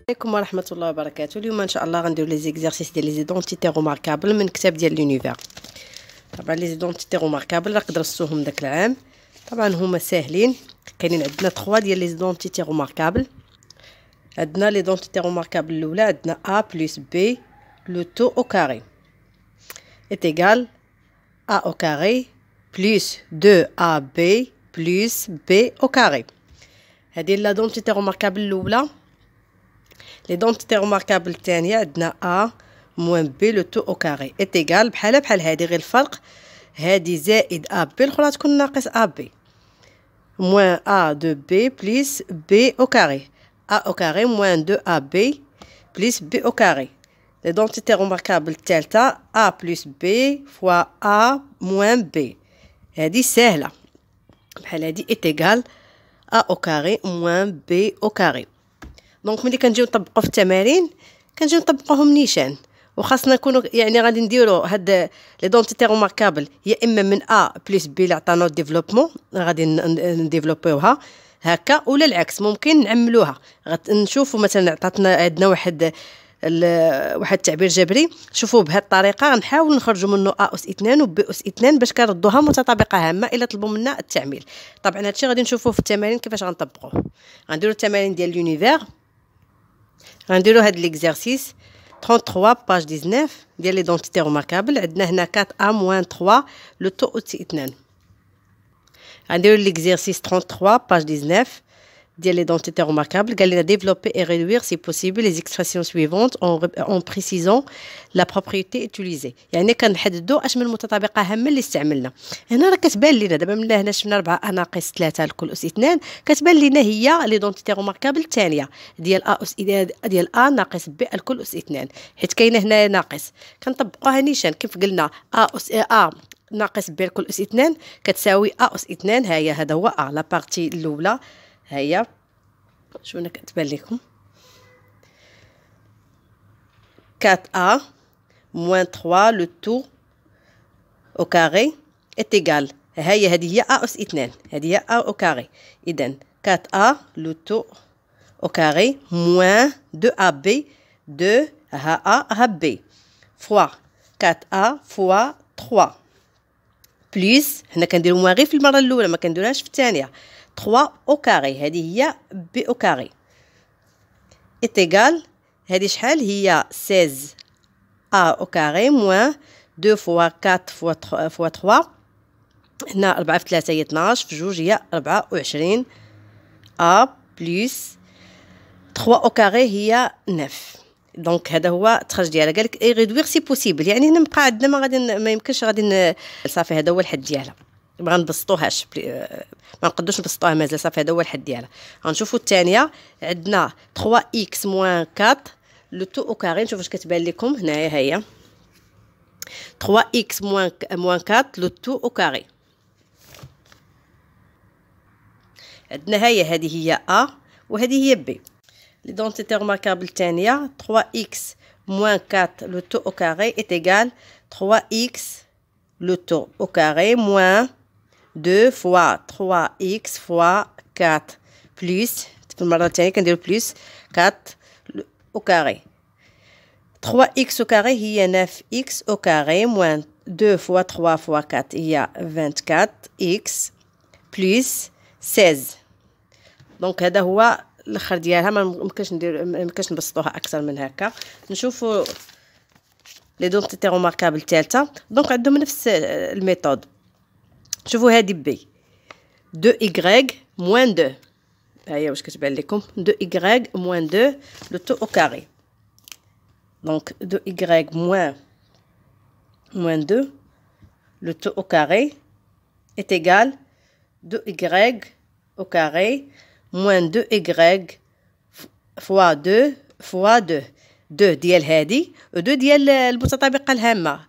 عليكم ورحمة الله وبركاته. اليوم ان شاء الله غنديرو لي زيكزارسيس ديال لي زيدونتيتي روماركابل من كتاب ديال لونيفير. طبعا لي زيدونتيتي روماركابل راك درستوهم داك العام. طبعا هما ساهلين. كاينين عندنا 3 ديال لي زيدونتيتي روماركابل. عندنا لي دونتيتي روماركابل الاولى عندنا a plus b le taux au carré est égal a au carré plus 2ab plus b au carré. هذه لا دونتيتي روماركابل الاولى. لي دونتيتي روماركابل الثانيه عندنا a moins b le taux au carré est égal بحال هذه، غير الفرق هذه زائد ab الاخرى تكون ناقص ab moins a de b plus b au carré. a au carré moins 2ab plus b au carré. L'identité remarquable الثالثة a plus b fois a moins b. هذه سهلة بحال هذه est égal a au carré moins b au carré. دونك ملي كنجيو نطبقوا في التمارين كنجيو نطبقوهم نيشان، وخاصنا نكونوا يعني غادي نديروا هاد لي دونتيتي روماركابل يا اما من a plus b اللي عطانا ديفلوبمون غادي نديفلوبيوها هكا، ولا العكس ممكن نعملوها. نشوفوا مثلا عطاتنا عندنا واحد التعبير جبري، شوفوا بهذه الطريقه غنحاول نخرجوا منه a اس 2 و b اس 2 باش كنردوها متطابقه هامه الا طلبوا منا التعميل. طبعا هادشي غادي نشوفوه في التمارين كيفاش غنطبقوه. غنديروا التمارين ديال لونيفير. غنديروا هاد ليكزارسيس 33 باج 19 ديال لي دونتيتي روماركابل. عندنا هنا 4a moins 3 لو تو اس 2. غنديروا ليكزارسيس 33 باج 19 ديال لي دونتيتي روماركابل. قال لنا développer et réduire si possible les expressions suivantes en précisant la propriété utilisée. يعني كنحددوا اش من متطابقه هامه اللي استعملنا. هنا راه كتبان لنا دابا من هنا شفنا 4 ناقص 3 لكل اس 2 كتبان لنا هي لي دونتيتي روماركابل الثانيه ديال a اس ديال a ناقص b لكل اس 2، حيت كاينه هنا ناقص كنطبقوها نيشان كيف قلنا a اس a ناقص b لكل اس 2 كتساوي a اس 2. ها هي هذا هو a لا بارتي الاولى. هيا شوفنا كتبان لكم 4a moins 3 le tout au carré est égal. هذه هي a اس 2، هذه هي a au carré. اذا 4a le tout au carré moins 2ab 2 ها a ها b fois 4a fois 3 plus حنا كنديرو موان غير في المره الاولى ما كنديروهاش في الثانيه 3 au carré. هذه هي b au carré est égal هذه شحال هي 16a au carré moins 2 fois 4 fois 3 هنا 4 في 3 هي 12 في 2 هي 24 a plus 3 au carré هي 9. دونك هذا هو التخرج ديالها. قالك اي ريدوير سي بوسيبل، يعني هنا بقى عندنا ما يمكنش غادي صافي هذا هو الحد ديالها. ما غنبسطوهاش ما نقدوش نبسطوها مازال، صافي هذا هو الحد ديالها. غنشوفوا الثانيه عندنا 3x moins 4 لو تو او كاري. نشوف واش كتبان لكم هنايا. هي 3x moins 4 لو تو او كاري. عندنا هذه هي a وهذه هي b. ليدونتيتي روماركابل الثانيه 3x moins 4 le tout au carré est égal 3x le tout au carré moins 2 fois 3x fois 4 plus في المره الثانيه كنديرو plus 4 au carré. 3x au carré هي 9x au carré moins 2 fois 3 fois 4 هي 24x plus 16. دونك هذا هو الاخر ديالها. ما يمكنش نبسطوها اكثر من هكا. نشوفوا لي دونتيتي روماركابل الثالثه. دونك عندهم نفس الميثود. شوفوا هذه بي 2y moins 2. ها هي واش كتبان لكم 2y moins 2 لو تو او كاري. دونك 2y moins 2 le tout au carré est égal 2y au carré moins 2y fois 2 fois 2. 2 ديال هذه و 2 ديال المتطابقة الهامة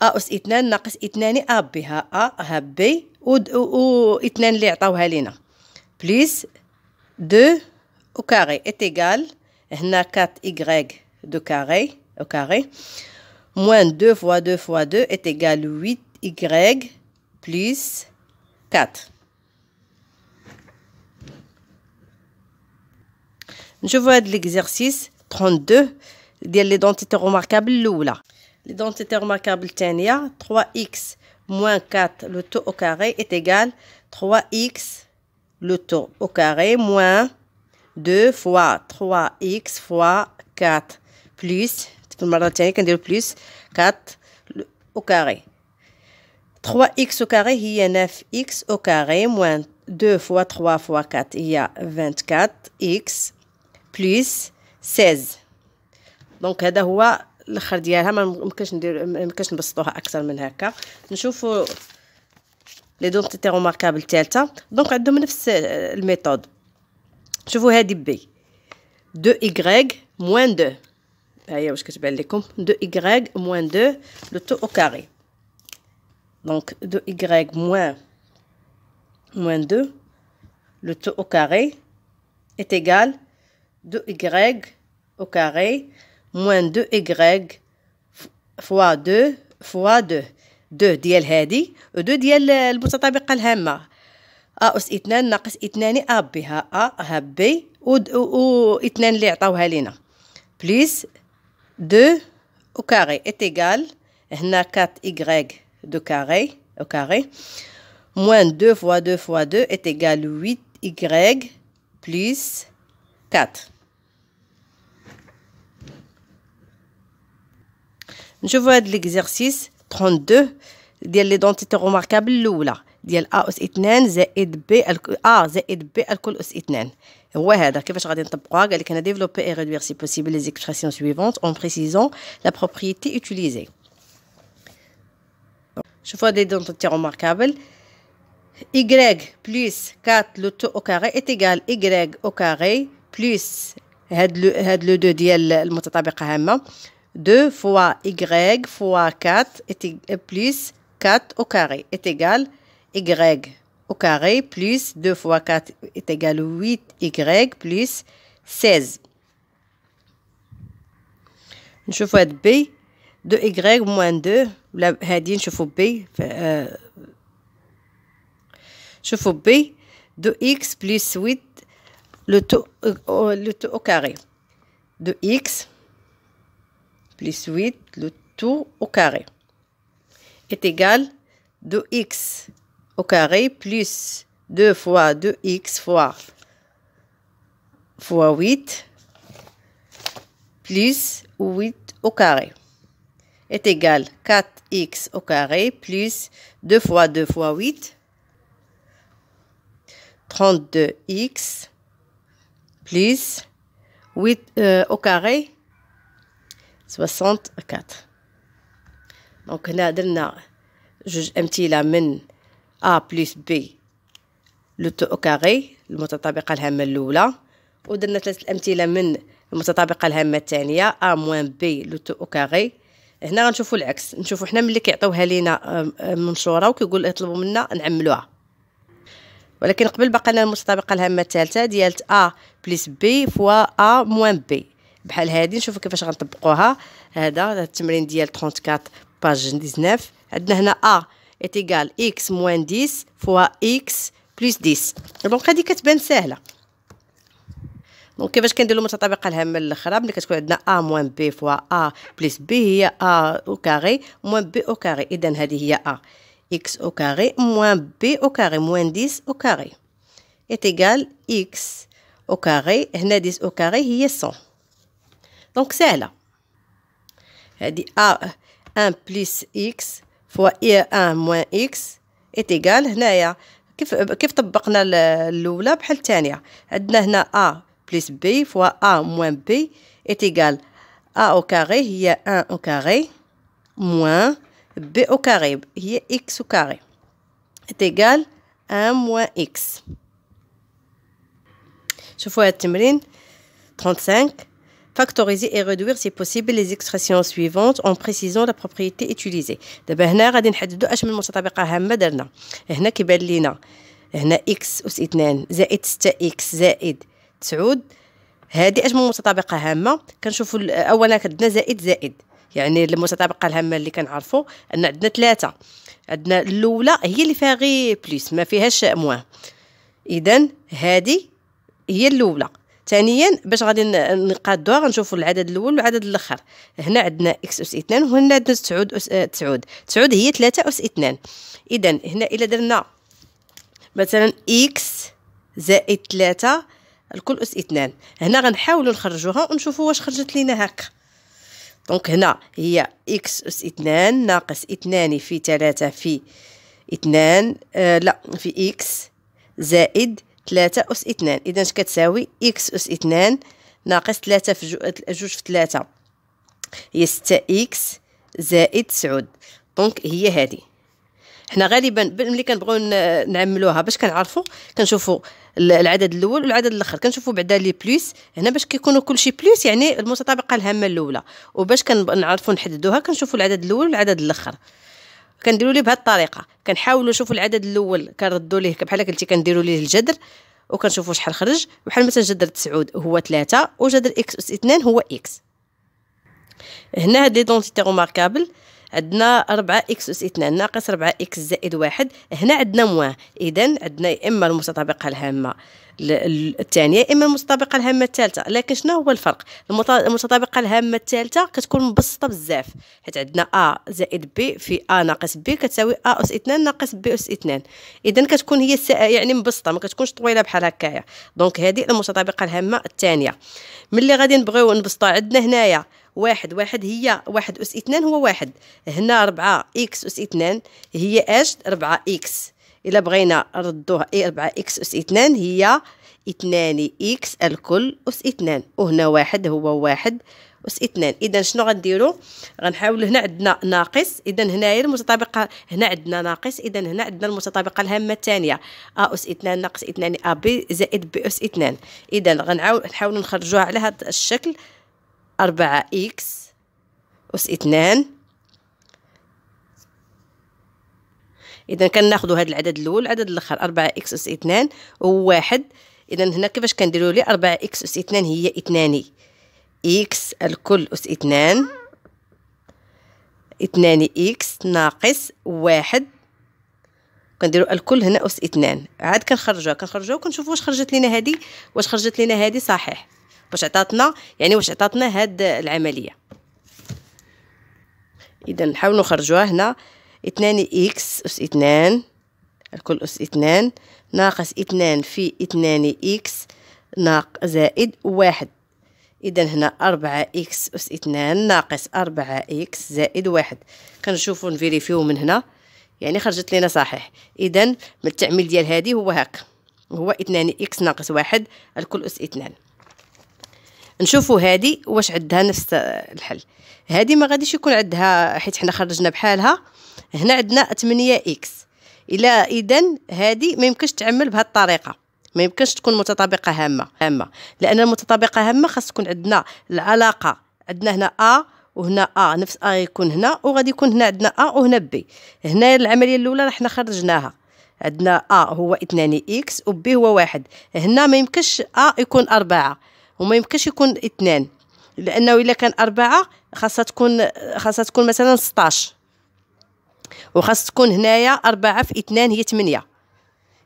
a أس 2 ناقص 2 ab ها a ها b و 2 اللي عطاوها لينا plus 2 au carré est égal هنا 4y de carré au carré moins 2 fois 2 fois 2 est égal 8y plus 4. نشوفوا هاد ليكزارسيس 32 ديال ليدونتيتي روماركابل الاولى. ليدونتيتي روماركابل الثانيه 3x moins 4 le tout au carré est égal 3x le tout au carré moins 2 fois 3x fois 4 plus في المره الثانيه كنديرو plus 4 au carré. 3x au carré هي 9x au carré moins 2 fois 3 fois 4 هي 24x plus 16. دونك هذا هو الاخر ديالها. ما ممكنش نبسطوها اكثر من هكا. نشوفوا لي دونتيتي روماركابل الثالثه. دونك عندهم نفس الميثود. شوفوا هذه بي 2y moins 2 ها هي واش كتبان لكم 2y moins 2 le tout au carré. Donc 2y moins 2 le tout au carré est égal 2y au carré moins 2y fois 2 fois 2. 2 ديال هذه و 2 ديال المتطابقة الهامة أ أس 2 ناقص 2 أ بي. ها أ ها بي و 2 اللي عطاوها لينا بليس 2 au carré est égal هنا 4y de carré au carré moins 2 fois 2 fois 2 est égal 8y plus 4. نشوفوا هاد ليكزارسيس 32 ديال ليدونتيتي روماركابل الاولى ديال ا اس 2 زائد بي ا زائد بي الكل اس 2. هو هذا كيفاش غادي نطبقوها. قال لك انا ديفلوبي اي ريدوير سي بوسيبل لي اكسبرسيون سويفونت اون بريسيزون لا بروبريتي يوتيليزي. شوفوا هاد ليدونتيتي روماركابل y plus 4 le tout au carré est égal y au carré plus هاد لو 2 ديال المتطابقة هامة 2 fois y fois 4 est plus 4 au carré est égal y au carré plus 2 fois 4 est égal 8y plus 16. نشوفوا هاد b 2y moins 2 ولا هادي نشوفوا b شوفوا b 2x plus 8 le tout au carré 2x plus 8 le tout au carré est égal 2x au carré plus 2 fois 2x fois 8 plus 8 au carré est égal 4x au carré plus 2 fois 2 fois 8 32x plus 8 au carré 64. دونك هنا درنا جوج امثله من a plus b لو تو او كاري المتطابقه الهامه الاولى ودرنا 3 امثله من المتطابقه الهامه الثانيه a moins b لو تو او كاري. هنا غنشوفوا العكس. نشوفوا حنا ملي كيعطيوها لينا منشوره وكيقول يطلبوا منا نعملوها. ولكن قبل بقى لنا المتطابقه الهامه الثالثه ديال a plus b فوا a moins b بحال هذه. نشوفوا كيفاش غنطبقوها. هذا التمرين ديال 34 باج 19. عندنا هنا a est égal x moins 10 fois x plus 10. دونك هذه كتبان سهله. دونك كيفاش كنديروا المتطابقه الهامه الاخرى ملي كتكون عندنا a moins b fois a plus b هي a au carré moins b au carré. اذا هذه هي a x au carré moins b au carré moins 10 au carré est égal x au carré. هنا 10 au carré هي 100. دونك سهله. هذه a 1 plus x fois 1 moins x est égal هنايا كيف طبقنا الاولى بحال الثانيه. عندنا هنا a plus b fois a moins b est égal a au carré هي 1 au carré moins b au carré هي x au carré est égal 1 moins x. شوفوا هذا التمرين 35. Factoriser et réduire si possible les expressions suivantes en précisant la propriété utilisée. دابا هنا غادي نحددوا اش من متطابقه هامه درنا. هنا كيبان لينا هنا x أس 2 زائد 6x زائد 9. هذه اش من متطابقه هامه. كنشوفوا اولا عندنا زائد زائد يعني المتطابقه الهامه اللي كنعرفوا ان عندنا 3. عندنا الاولى هي اللي فيها غير بلس ما فيهاش موان. اذا هذه هي الاولى ثانيا باش غادي نقادوها غنشوفوا العدد الاول والعدد الاخر. هنا عندنا اكس اس 2 وهنا عندنا 9 هي 3 اس 2. اذا هنا الا درنا مثلا اكس زائد 3 الكل اس 2، هنا غنحاولوا نخرجوها ونشوفوا واش خرجت لينا هكا. دونك هنا هي اكس اس 2 ناقص 2 في 3 في 2 لا في اكس زائد 3 أس 2. إذا اش كتساوي إكس أس 2 ناقص 3 في جوج في 3 هي 6 إكس زائد 9. دونك هي هذه. حنا غالبا ملي كنبغيو نعملوها باش كنعرفوا كنشوفوا العدد الاول والعدد الاخر، كنشوفوا بعدا لي بلس هنا باش كيكونوا كلشي بلس يعني المتطابقه الهامه الاولى، وباش كنعرفوا نحددوها كنشوفوا العدد الاول والعدد الاخر. كنديروا ليه بهذه الطريقه، كنحاولوا نشوفوا العدد الاول كنردوا ليه بحال قلتي كنديروا ليه الجذر وكنشوفوا شحال خرج. بحال مثلا جذر 9 هو 3 وجذر اكس اس 2 هو اكس. هنا هاد ليدونتيتي روماركابل عندنا 4 اكس اس 2 ناقص 4 اكس زائد 1. هنا عندنا موان، اذا عندنا اما المتطابقه الهامه الثانيه اما المتطابقه الهامه الثالثه. لكن شنو هو الفرق؟ المتطابقه الهامه الثالثه كتكون مبسطه بزاف، حيت عندنا ا زائد بي في ا ناقص بي كتساوي ا اس 2 ناقص بي اس 2. اذا كتكون هي يعني مبسطه، ما كتكونش طويله بحال هكايا. دونك هذه المتطابقه الهامه الثانيه. ملي غادي نبغيو نبسطوا عندنا هنايا واحد هي 1 أس 2 هو 1. هنا 4 إكس أس 2 هي اش 4 إكس. إلا بغينا نردوها 4 إكس أس 2 هي 2 إكس الكل أس 2. وهنا 1 هو 1 أس 2. إذا شنو غنديرو؟ غنحاولوا هنا عندنا ناقص، إذا هنايا المتطابقة هنا عندنا ناقص، إذا هنا عندنا المتطابقة الهامة الثانية أ أس 2 ناقص 2 أ بي زائد بي أس 2. إذا نحاولوا نخرجوها على هذا الشكل 4 إكس أس 2. إذا كناخذوا هذا العدد الأول والعدد الآخر 4 إكس أس 2 و1. إذا هنا كيفاش كنديروا ليه 4 إكس أس 2 هي 2 إكس الكل أس 2 إكس ناقص 1 كنديروا الكل هنا أس 2. عاد كنخرجوها وكنشوفوا واش خرجت لنا هذه صحيح، واش عطاتنا هاد العمليه. اذا نحاولوا نخرجوها هنا 2 اكس اس 2 الكل اس 2 ناقص 2 في 2 اكس زائد 1. اذا هنا 4 اكس اس 2 ناقص 4 اكس زائد 1. كنشوفوا نفيريفيو من هنا يعني خرجت لنا صحيح. اذا التعميل ديال هذه هو هكا، هو 2 اكس ناقص 1 الكل اس 2. نشوفوا هذه واش عندها نفس الحل. هذه ما غاديش يكون عندها حيت حنا خرجنا بحالها. هنا عندنا 8 اكس. اذا هذه ما يمكنش تعمل بهذه الطريقه، ما يمكنش تكون متطابقه هامه لان المتطابقه هامه خاص تكون عندنا العلاقه. عندنا هنا ا وهنا ا نفس ا يكون هنا، وغادي يكون هنا عندنا ا وهنا بي. هنا العمليه الاولى حنا خرجناها، عندنا ا هو 2 اكس وبي هو 1. هنا ما يمكنش ا يكون 4 وما يمكنش يكون 2، لانه الا كان 4 خاصها تكون مثلا 16، وخاص تكون هنايا 4 في 2 هي 8.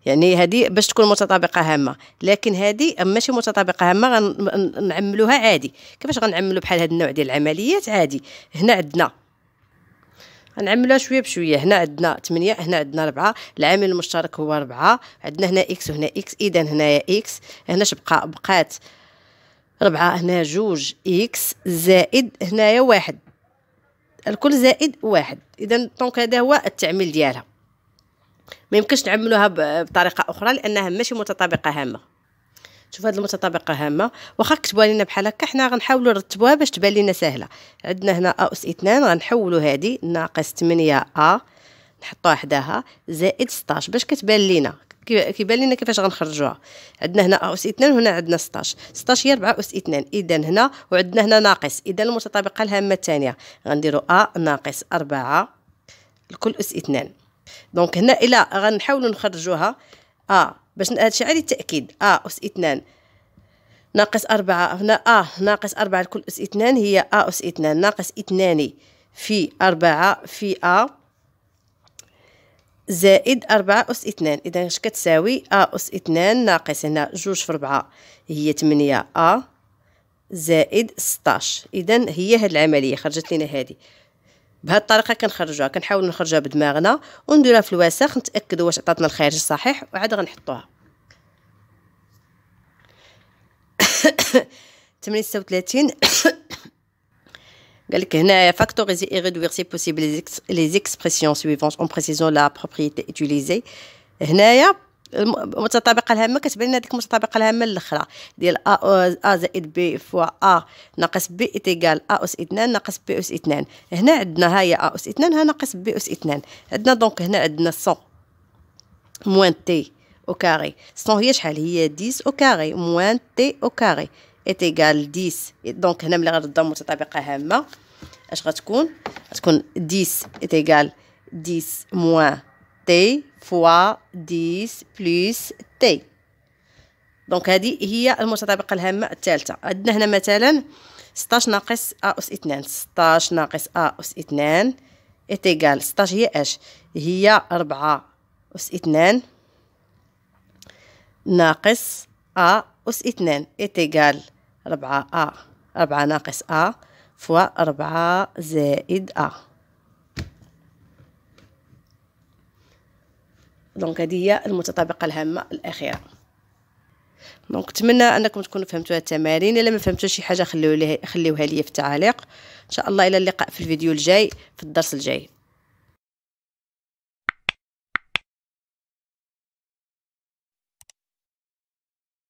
يعني هذه باش تكون متطابقه هامه. لكن هذه ماشي متطابقه هامه، غنعملوها عادي. كيفاش غنعملوا بحال هذا النوع ديال العمليات عادي؟ هنا عندنا غنعملوها شويه بشويه. هنا عندنا 8، هنا عندنا 4، العامل المشترك هو 4، عندنا هنا اكس وهنا اكس. اذا هنايا اكس، هنا بقات 4، هنا 2 اكس زائد هنايا 1 الكل زائد 1. اذا دونك هذا هو التعميل ديالها. ما يمكنش نعملوها بطريقه اخرى لانها ماشي متطابقه هامه. شوف هذه المتطابقه هامه واخا كتبوها لنا بحال هكا، حنا غنحاولوا نرتبوها باش تبان لنا سهله. عندنا هنا ا اس 2 غنحولوا هذه ناقص 8 ا نحطوها حداها زائد 16 باش كتبان لنا كيبان لنا كيفاش غنخرجوها. عندنا هنا ا اس 2 وهنا عندنا 16 هي 4 اس 2. اذا هنا وعندنا هنا ناقص، اذا المتطابقه الهامه الثانيه غنديروا ا ناقص 4 الكل اس 2. دونك هنا الا غنحاولوا نخرجوها باش هادشي عادي التاكيد. اس 2 ناقص 4 هنا ناقص 4 الكل اس 2 هي اس 2 ناقص 2 في 4 في زائد 4 أس 2. إذا اش كتساوي أ أس 2 ناقص هنا 2 في 4 هي 8 زائد 16. إذا هي هاد العملية خرجت لنا هادي. بهاد الطريقة كنخرجوها، كنحاولوا نخرجوها بدماغنا ونديروها في الوسخ نتأكدوا واش عطاتنا الخارج الصحيح وعاد غنحطوها. 38 قال لك هنايا factoriser et réduire si possible les expressions suivantes en précisant la propriété utilisée. هنايا المتطابقة الهامة كتبان لنا ديك المتطابقة الهامة الأخرى ديال أ زائد بي فوا أ ناقص بي إيتيكال أ أس 2 ناقص بي أس 2. هنا عندنا ها هي أ أس 2 ها ناقص بي أس 2. عندنا دونك هنا عندنا 100 موان تي أو كاري. 100 هي شحال؟ هي 10 أو كاري موان تي أو كاري إيتيكال 10. دونك هنا ملي غنردو متطابقة هامة اش غتكون؟ غتكون 10 إيتيكال 10 موان تي فوا 10 بلس تي. دونك هذه هي المتطابقة الهامة الثالثة. عندنا هنا مثلا 16 ناقص أ أس 2. 16 ناقص أ أس 2 إيتيكال 16 هي اش؟ هي 4 أس 2 ناقص أ أس 2 إيتيكال 4 ناقص أ فوا 4 زائد أ. دونك هذه هي المتطابقة الهامة الأخيرة. دونك نتمنى انكم تكونوا فهمتوا هاد التمارين. الا ما فهمتوش شي حاجه خليوها لي في التعاليق. ان شاء الله الى اللقاء في الفيديو الجاي في الدرس الجاي.